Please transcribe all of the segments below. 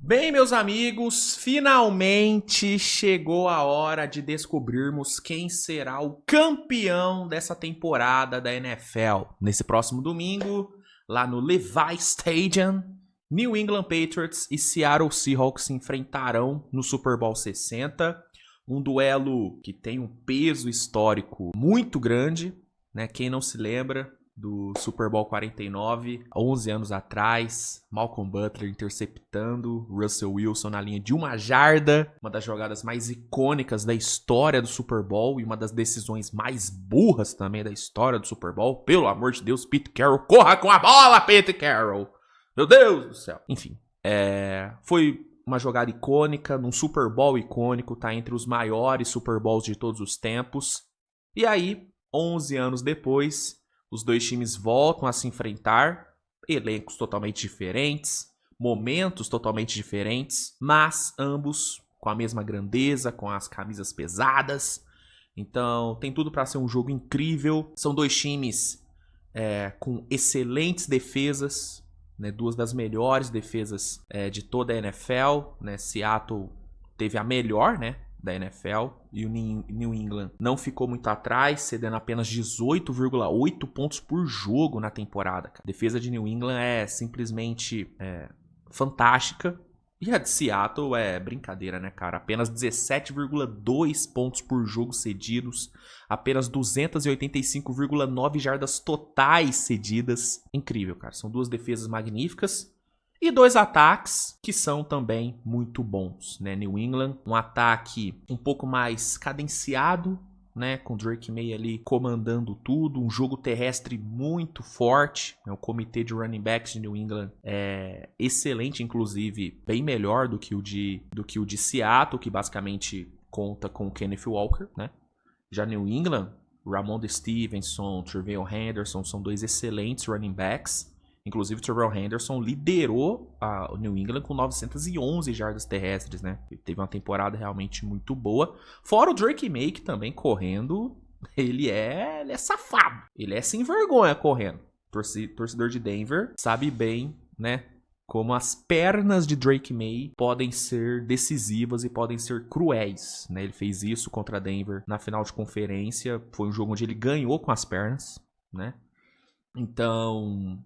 Bem, meus amigos, finalmente chegou a hora de descobrirmos quem será o campeão dessa temporada da NFL. Nesse próximo domingo, lá no Levi Stadium, New England Patriots e Seattle Seahawks se enfrentarão no Super Bowl 60. Um duelo que tem um peso histórico muito grande, né? Quem não se lembra do Super Bowl 49, 11 anos atrás, Malcolm Butler interceptando Russell Wilson na linha de 1 jarda, uma das jogadas mais icônicas da história do Super Bowl e uma das decisões mais burras também da história do Super Bowl. Pelo amor de Deus, Pete Carroll, corra com a bola, Pete Carroll! Meu Deus do céu! Enfim, foi uma jogada icônica, num Super Bowl icônico, tá entre os maiores Super Bowls de todos os tempos. E aí, 11 anos depois, os dois times voltam a se enfrentar, elencos totalmente diferentes, momentos totalmente diferentes, mas ambos com a mesma grandeza, com as camisas pesadas. Então tem tudo para ser um jogo incrível. São dois times com excelentes defesas, né, duas das melhores defesas de toda a NFL. Né? Seattle teve a melhor, né, da NFL, e o New England não ficou muito atrás, cedendo apenas 18,8 pontos por jogo na temporada. A defesa de New England é simplesmente fantástica, e a de Seattle é brincadeira, né, cara? Apenas 17,2 pontos por jogo cedidos, apenas 285,9 jardas totais cedidas. Incrível, cara. São duas defesas magníficas. E dois ataques que são também muito bons, né? New England, um ataque um pouco mais cadenciado, né? Com Drake May ali comandando tudo, um jogo terrestre muito forte, né? O comitê de running backs de New England é excelente, inclusive bem melhor do que o de Seattle, que basicamente conta com o Kenneth Walker, né? Já New England, Ramondre Stevenson, Tre'Von Henderson são dois excelentes running backs. Inclusive, o Trevor Henderson liderou o New England com 911 jardas terrestres, né? Ele teve uma temporada realmente muito boa. Fora o Drake May, que também correndo, ele é safado. Ele é sem vergonha correndo. Torcedor de Denver sabe bem, né? Como as pernas de Drake May podem ser decisivas e podem ser cruéis, né? Ele fez isso contra Denver na final de conferência. Foi um jogo onde ele ganhou com as pernas, né? Então,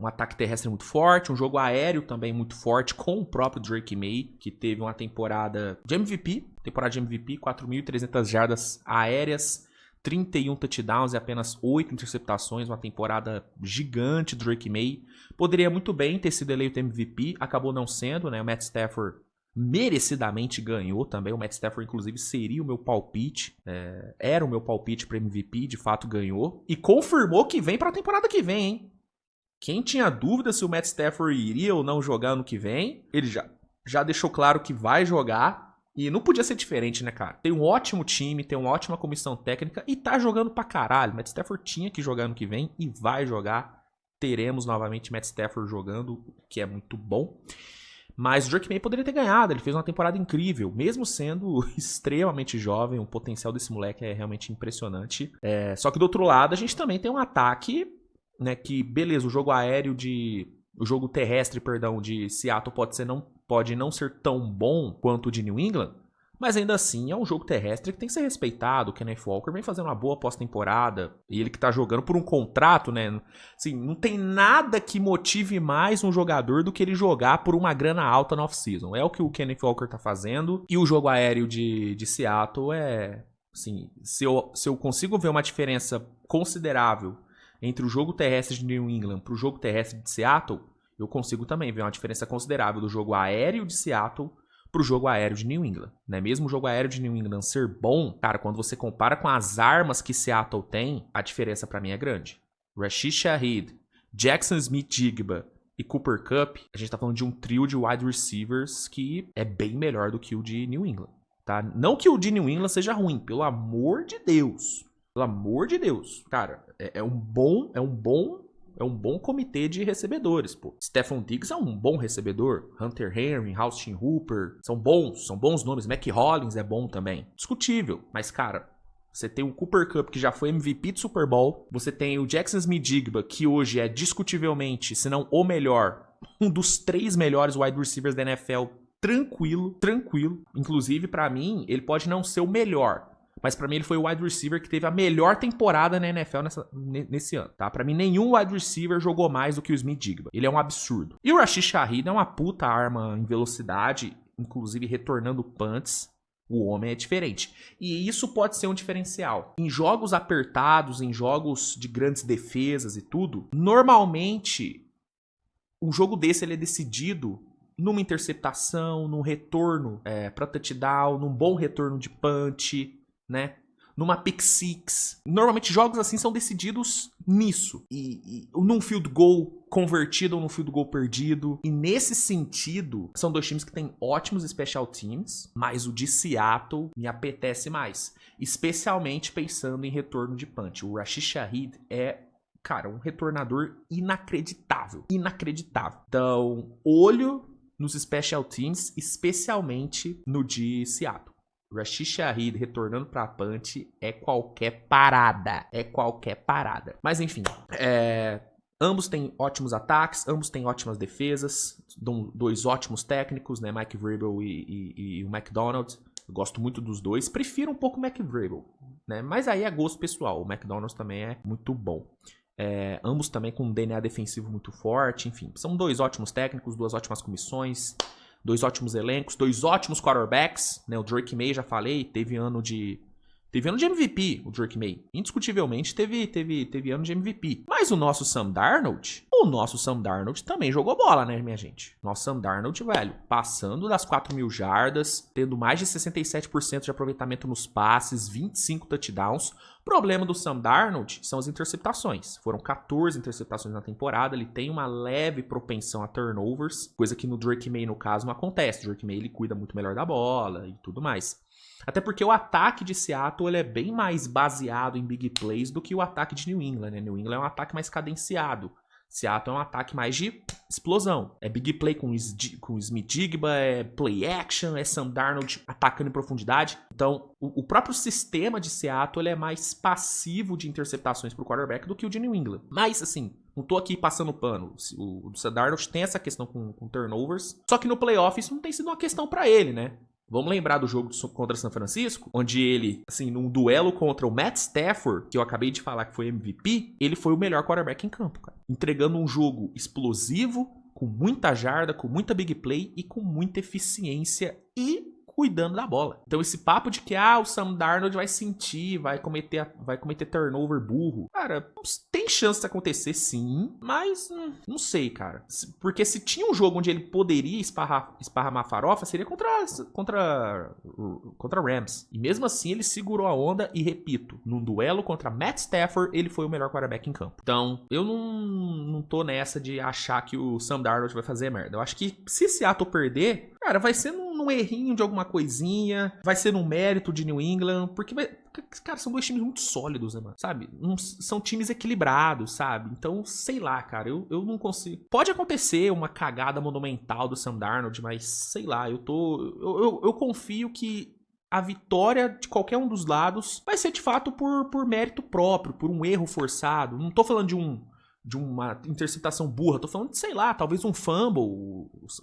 um ataque terrestre muito forte, um jogo aéreo também muito forte com o próprio Drake May, que teve uma temporada de MVP, 4.300 jardas aéreas, 31 touchdowns e apenas 8 interceptações, uma temporada gigante do Drake May. Poderia muito bem ter sido eleito MVP, acabou não sendo, né? O Matt Stafford merecidamente ganhou também. O Matt Stafford, inclusive, seria o meu palpite. Era o meu palpite para MVP, de fato ganhou. E confirmou que vem para a temporada que vem, hein? Quem tinha dúvida se o Matt Stafford iria ou não jogar ano que vem, ele já deixou claro que vai jogar. E não podia ser diferente, né, cara? Tem um ótimo time, tem uma ótima comissão técnica e tá jogando pra caralho. Matt Stafford tinha que jogar ano que vem e vai jogar. Teremos novamente Matt Stafford jogando, o que é muito bom. Mas o Drake May poderia ter ganhado, ele fez uma temporada incrível, mesmo sendo extremamente jovem, o potencial desse moleque é realmente impressionante. Só que do outro lado, a gente também tem um ataque, né, que beleza, o jogo terrestre, de Seattle pode não ser tão bom quanto o de New England, mas ainda assim é um jogo terrestre que tem que ser respeitado. O Kenneth Walker vem fazendo uma boa pós-temporada, e ele que tá jogando por um contrato, né, assim, não tem nada que motive mais um jogador do que ele jogar por uma grana alta no off-season. É o que o Kenneth Walker tá fazendo, e o jogo aéreo de Seattle assim, se eu consigo ver uma diferença considerável entre o jogo terrestre de New England para o jogo terrestre de Seattle, eu consigo também ver uma diferença considerável do jogo aéreo de Seattle para o jogo aéreo de New England. Né? Mesmo o jogo aéreo de New England ser bom, cara, quando você compara com as armas que Seattle tem, a diferença para mim é grande. Rashid Shaheed, Jackson Smith-Jigba e Cooper Kupp, a gente tá falando de um trio de wide receivers que é bem melhor do que o de New England. Tá? Não que o de New England seja ruim, pelo amor de Deus. Pelo amor de Deus, cara, é um bom comitê de recebedores, pô. Stephon Diggs é um bom recebedor, Hunter Henry, Austin Hooper, são bons nomes, Mac Hollins é bom também, discutível, mas cara, você tem o Cooper Kupp, que já foi MVP do Super Bowl, você tem o Jackson Smith-Jigba, que hoje é discutivelmente, se não o melhor um dos 3 melhores wide receivers da NFL, tranquilo. Inclusive, pra mim, ele pode não ser o melhor, mas pra mim ele foi o wide receiver que teve a melhor temporada na NFL nesse ano, tá? Pra mim, nenhum wide receiver jogou mais do que o Smith-Njigba. Ele é um absurdo. E o Rashid Shaheed é uma puta arma em velocidade, inclusive retornando punts. O homem é diferente. E isso pode ser um diferencial. Em jogos apertados, em jogos de grandes defesas e tudo, normalmente, um jogo desse ele é decidido numa interceptação, num retorno para touchdown, num bom retorno de punch, né? Numa pick six. Normalmente jogos assim são decididos nisso. E num field goal convertido ou num field goal perdido. E nesse sentido, são 2 times que têm ótimos special teams, mas o de Seattle me apetece mais. Especialmente pensando em retorno de punch. O Rashid Shaheed é, cara, um retornador inacreditável. Então, olho nos special teams, especialmente no de Seattle. Rashid Shaheed retornando pra punch é qualquer parada. Mas enfim, ambos têm ótimos ataques, ambos têm ótimas defesas, 2 ótimos técnicos, né? Mike Vrabel e o McDonald. Eu gosto muito dos dois, prefiro um pouco o Mike Vrabel, né? Mas aí é gosto pessoal, o McDonald também é muito bom. Ambos também com um DNA defensivo muito forte, enfim. São 2 ótimos técnicos, 2 ótimas comissões, 2 ótimos elencos, 2 ótimos quarterbacks, né? O Drake May, já falei, teve ano de MVP, o Drake May. Indiscutivelmente teve ano de MVP. Mas o nosso Sam Darnold também jogou bola, né, minha gente? Nosso Sam Darnold, velho, passando das 4.000 jardas, tendo mais de 67% de aproveitamento nos passes, 25 touchdowns. O problema do Sam Darnold são as interceptações. Foram 14 interceptações na temporada, ele tem uma leve propensão a turnovers, coisa que no Drake May, no caso, não acontece. O Drake May, ele cuida muito melhor da bola e tudo mais. Até porque o ataque de Seattle ele é bem mais baseado em big plays do que o ataque de New England, né? New England é um ataque mais cadenciado. Seattle é um ataque mais de explosão. É big play com Smith-Njigba, é play action, é Sam Darnold atacando em profundidade. Então, o próprio sistema de Seattle ele é mais passivo de interceptações pro quarterback do que o de New England. Mas, assim, não tô aqui passando pano. O Sam Darnold tem essa questão com turnovers. Só que no playoff isso não tem sido uma questão pra ele, né? Vamos lembrar do jogo contra São Francisco, onde ele, assim, num duelo contra o Matt Stafford, que eu acabei de falar que foi MVP, ele foi o melhor quarterback em campo, cara. Entregando um jogo explosivo, com muita jarda, com muita big play e com muita eficiência e cuidando da bola. Então esse papo de que o Sam Darnold vai sentir, vai cometer turnover burro. Cara, tem chance de acontecer sim, mas não sei, cara. Porque se tinha um jogo onde ele poderia esparramar farofa, seria contra Rams. E mesmo assim ele segurou a onda e, repito, num duelo contra Matt Stafford, ele foi o melhor quarterback em campo. Então, eu não tô nessa de achar que o Sam Darnold vai fazer merda. Eu acho que se Seattle perder, cara, vai ser num errinho de alguma coisinha, vai ser num mérito de New England, porque, cara, são 2 times muito sólidos, né, mano? Sabe? São times equilibrados, sabe? Então, sei lá, cara, eu não consigo. Pode acontecer uma cagada monumental do Sam Darnold, mas sei lá, eu confio que a vitória de qualquer um dos lados vai ser de fato por mérito próprio, por um erro forçado. Não tô falando de uma interceptação burra, tô falando de, sei lá, talvez um fumble,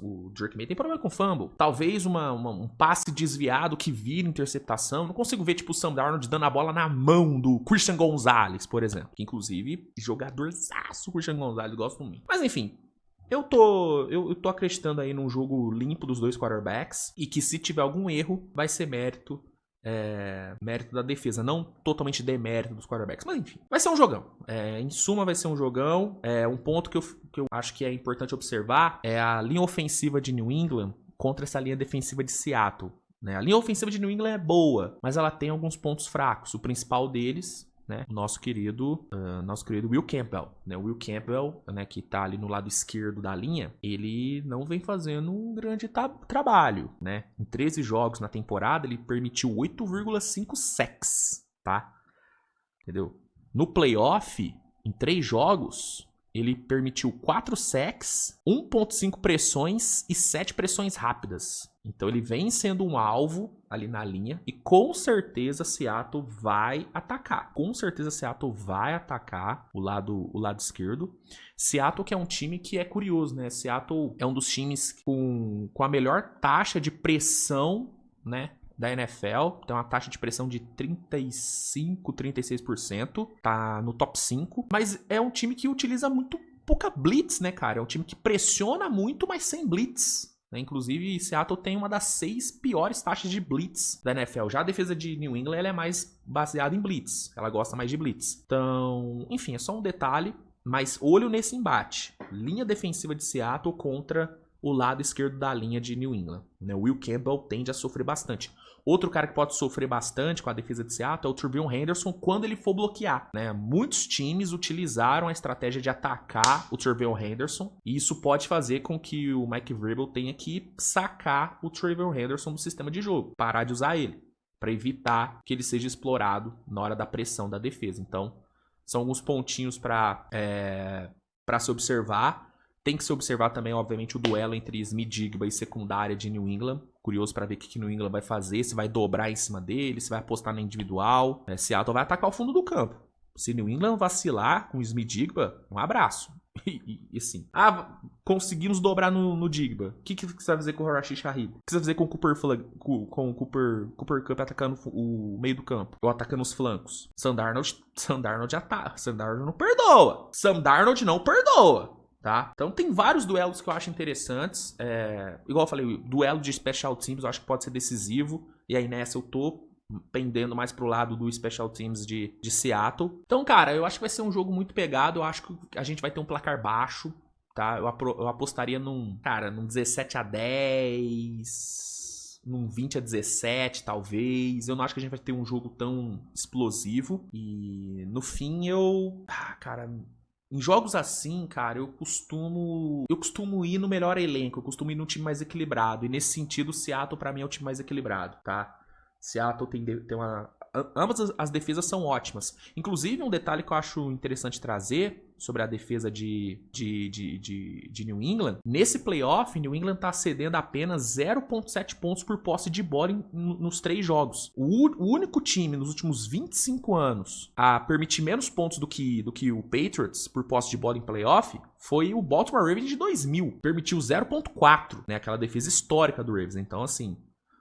o Drake May tem problema com fumble, talvez um passe desviado que vira interceptação. Não consigo ver, tipo, o Sam Darnold dando a bola na mão do Christian Gonzalez, por exemplo, que inclusive, jogadorzaço Christian Gonzalez, gosto muito. Mas enfim, eu tô acreditando aí num jogo limpo dos 2 quarterbacks, e que se tiver algum erro, vai ser mérito da defesa, não totalmente demérito dos quarterbacks, mas enfim, vai ser um jogão. Em suma, vai ser um jogão. Um ponto que eu acho que é importante observar é a linha ofensiva de New England contra essa linha defensiva de Seattle, né? A linha ofensiva de New England é boa, mas ela tem alguns pontos fracos. O principal deles, né, o nosso querido Will Campbell, né? O Will Campbell, né, que tá ali no lado esquerdo da linha, ele não vem fazendo um grande trabalho, né? Em 13 jogos na temporada, ele permitiu 8,5 sacks, tá? Entendeu? No playoff, em 3 jogos, ele permitiu 4 sacks, 1.5 pressões e 7 pressões rápidas. Então ele vem sendo um alvo ali na linha e com certeza Seattle vai atacar. Com certeza Seattle vai atacar o lado esquerdo. Seattle que é um time que é curioso, né? Seattle é um dos times com a melhor taxa de pressão, né, da NFL, tem uma taxa de pressão de 35, 36%, tá no top 5, mas é um time que utiliza muito pouca blitz, né, cara? É um time que pressiona muito, mas sem blitz, né? Inclusive, Seattle tem uma das 6 piores taxas de blitz da NFL. Já a defesa de New England, ela é mais baseada em blitz, ela gosta mais de blitz. Então, enfim, é só um detalhe, mas olho nesse embate. Linha defensiva de Seattle contra o lado esquerdo da linha de New England, né? O Will Campbell tende a sofrer bastante. Outro cara que pode sofrer bastante com a defesa de Seattle é o TreVeyon Henderson quando ele for bloquear, né? Muitos times utilizaram a estratégia de atacar o TreVeyon Henderson e isso pode fazer com que o Mike Vrabel tenha que sacar o TreVeyon Henderson do sistema de jogo, parar de usar ele, para evitar que ele seja explorado na hora da pressão da defesa. Então, são alguns pontinhos para se observar. Tem que se observar também, obviamente, o duelo entre Smith-Jigba e secundária de New England. Curioso para ver o que New England vai fazer, se vai dobrar em cima dele, se vai apostar na individual. Seattle vai atacar o fundo do campo. Se New England vacilar com o Smith-Jigba, um abraço. E assim, conseguimos dobrar no Jigba. O que você vai fazer com o Rashid Shaheed? O que você vai fazer com o Cooper Kupp atacando o meio do campo? Ou atacando os flancos? Sam Darnold ataca. Sam Darnold não perdoa. Sam Darnold não perdoa. Tá? Então tem vários duelos que eu acho interessantes. Igual eu falei, o duelo de Special Teams eu acho que pode ser decisivo. E aí nessa eu tô pendendo mais pro lado do Special Teams de Seattle. Então, cara, eu acho que vai ser um jogo muito pegado. Eu acho que a gente vai ter um placar baixo. Tá? Eu apostaria num 17-10, num 20-17, talvez. Eu não acho que a gente vai ter um jogo tão explosivo. E no fim cara, em jogos assim, cara, eu costumo ir no melhor elenco, eu costumo ir no time mais equilibrado. E nesse sentido, o Seattle pra mim é o time mais equilibrado, tá? Seattle tem uma... Ambas as defesas são ótimas. Inclusive, um detalhe que eu acho interessante trazer sobre a defesa de New England. Nesse playoff, New England tá cedendo apenas 0.7 pontos por posse de bola nos 3 jogos. O único time nos últimos 25 anos a permitir menos pontos do que o Patriots por posse de bola em playoff foi o Baltimore Ravens de 2000. Permitiu 0.4, né? Aquela defesa histórica do Ravens. Então, assim,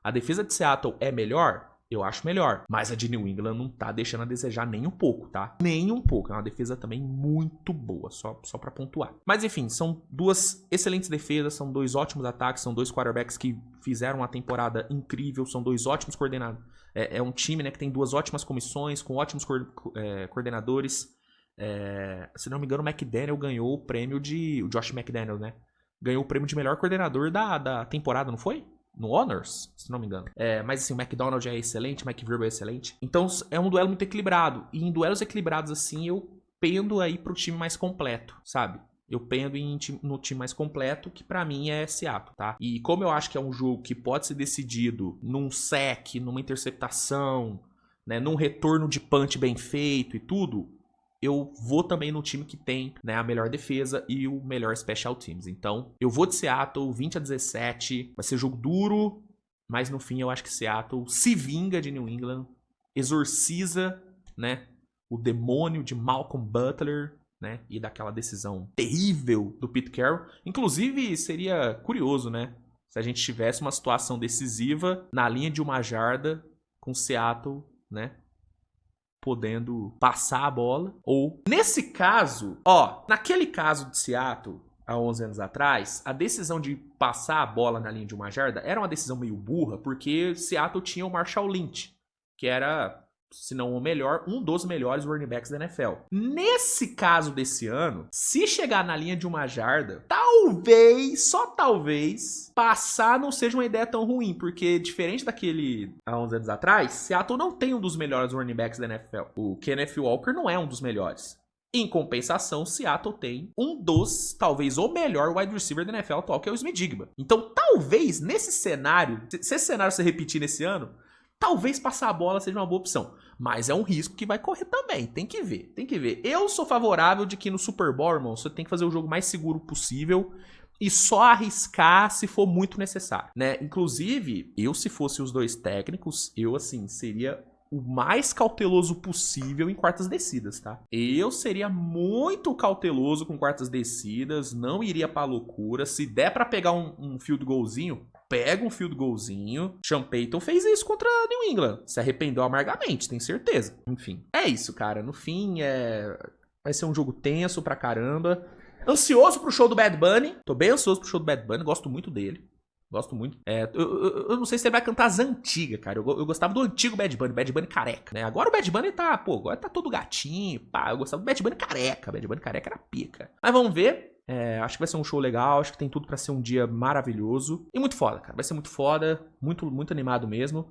a defesa de Seattle é melhor? Eu acho melhor. Mas a de New England não tá deixando a desejar nem um pouco, tá? Nem um pouco. É uma defesa também muito boa, só pra pontuar. Mas enfim, são 2 excelentes defesas, são 2 ótimos ataques, são 2 quarterbacks que fizeram uma temporada incrível, são 2 ótimos coordenados. É um time, né, que tem 2 ótimas comissões, com ótimos coordenadores. Se não me engano, o McDaniel ganhou o prêmio de... O Josh McDaniel, né? Ganhou o prêmio de melhor coordenador da temporada, não foi? No Honors, se não me engano. Mas assim, o McDonald é excelente, o Mike Vrabel é excelente. Então é um duelo muito equilibrado. E em duelos equilibrados assim, eu pendo aí pro time mais completo, sabe? Eu pendo no time mais completo, que pra mim é Seattle, tá? E como eu acho que é um jogo que pode ser decidido num sack, numa interceptação, né, num retorno de punch bem feito e tudo, eu vou também no time que tem, né, a melhor defesa e o melhor special teams. Então, eu vou de Seattle, 20-17. Vai ser jogo duro, mas no fim eu acho que Seattle se vinga de New England, exorciza, né, o demônio de Malcolm Butler, né, e daquela decisão terrível do Pete Carroll. Inclusive, seria curioso, né, se a gente tivesse uma situação decisiva na linha de 1 jarda com Seattle, né, podendo passar a bola. Ou, nesse caso, naquele caso de Seattle, há 11 anos atrás, a decisão de passar a bola na linha de 1 jarda era uma decisão meio burra, porque Seattle tinha o Marshall Lynch, que era, se não o melhor, um dos melhores running backs da NFL. Nesse caso desse ano, se chegar na linha de 1 jarda, talvez, só talvez, passar não seja uma ideia tão ruim, porque diferente daquele há 11 anos atrás, Seattle não tem um dos melhores running backs da NFL. O Kenneth Walker não é um dos melhores. Em compensação, Seattle tem um dos, talvez o melhor wide receiver da NFL atual, que é o Smith-Jigba. Então, talvez, nesse cenário, se esse cenário se repetir nesse ano, talvez passar a bola seja uma boa opção. Mas é um risco que vai correr também. Tem que ver, tem que ver. Eu sou favorável de que no Super Bowl, irmão, você tem que fazer o jogo mais seguro possível e só arriscar se for muito necessário, né? Inclusive, eu se fosse os dois técnicos, eu, assim, seria o mais cauteloso possível em quartas descidas, tá? Eu seria muito cauteloso com quartas descidas, não iria pra loucura. Se der pra pegar um field goalzinho, pega um field goalzinho. Sean Payton fez isso contra a New England. Se arrependeu amargamente, tenho certeza. Enfim, é isso, cara. No fim, vai ser um jogo tenso pra caramba. Ansioso pro show do Bad Bunny. Tô bem ansioso pro show do Bad Bunny, gosto muito dele. Gosto muito. Eu não sei se ele vai cantar as antigas, cara. Eu gostava do antigo Bad Bunny careca, né? agora o Bad Bunny tá, agora tá todo gatinho, pá. Eu gostava do Bad Bunny careca. Bad Bunny careca era pica. Mas vamos ver. Acho que vai ser um show legal, acho que tem tudo pra ser um dia maravilhoso. E muito foda, cara. Vai ser muito foda, muito, muito animado mesmo.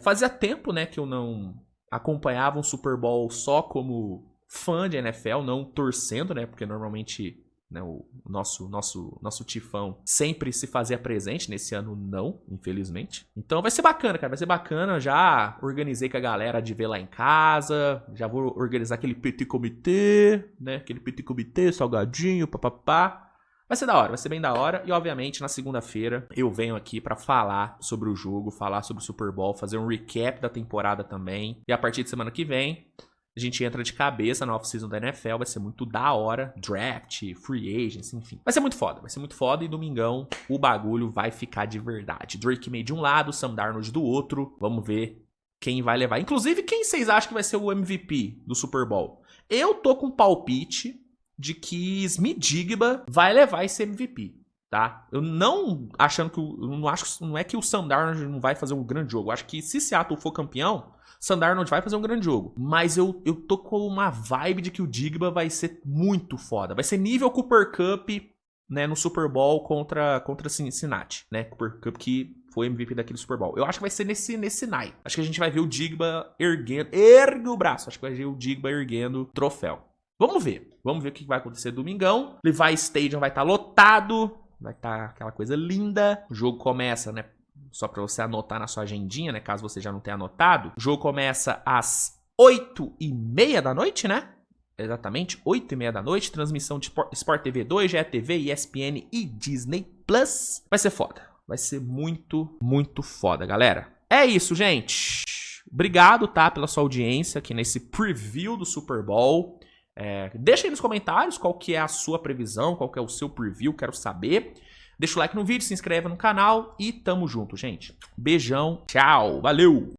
Fazia tempo, né, que eu não acompanhava um Super Bowl só como fã de NFL, não torcendo, né, porque normalmente, né, o nosso tifão sempre se fazia presente. Nesse ano não, infelizmente. Então vai ser bacana, cara, vai ser bacana. Já organizei com a galera de ver lá em casa, já vou organizar aquele petit comité, né, aquele petit comité, salgadinho, papapá. Vai ser da hora, vai ser bem da hora. E obviamente na segunda-feira eu venho aqui pra falar sobre o jogo, falar sobre o Super Bowl, fazer um recap da temporada também. E a partir de semana que vem a gente entra de cabeça na off-season da NFL, vai ser muito da hora. Draft, free agents, enfim. Vai ser muito foda. E domingão o bagulho vai ficar de verdade. Drake May de um lado, Sam Darnold do outro. Vamos ver quem vai levar. Inclusive, quem vocês acham que vai ser o MVP do Super Bowl? Eu tô com um palpite de que Smith-Njigba vai levar esse MVP, tá? Eu não achando que... não é que o Sam Darnold não vai fazer um grande jogo. Eu acho que se Seattle for campeão, Sam Darnold vai fazer um grande jogo. Mas eu tô com uma vibe de que o Njigba vai ser muito foda. Vai ser nível Cooper Kupp, né, no Super Bowl contra Cincinnati, né? Cooper Kupp que foi MVP daquele Super Bowl. Eu acho que vai ser nesse naipe. Acho que a gente vai ver o Njigba ergue o braço. Acho que vai ver o Njigba erguendo o troféu. Vamos ver o que vai acontecer domingão. Levi Stadium vai estar lotado. Vai estar aquela coisa linda. O jogo começa, né? Só pra você anotar na sua agendinha, né? Caso você já não tenha anotado. O jogo começa às 8h30 da noite, né? Exatamente, 8h30 da noite. Transmissão de Sport TV 2, GETV, ESPN e Disney Plus. Vai ser foda. Vai ser muito, muito foda, galera. É isso, gente. Obrigado, tá? Pela sua audiência aqui nesse preview do Super Bowl. Deixa aí nos comentários qual que é a sua previsão, qual que é o seu preview, quero saber. Deixa o like no vídeo, se inscreve no canal e tamo junto, gente. Beijão, tchau, valeu!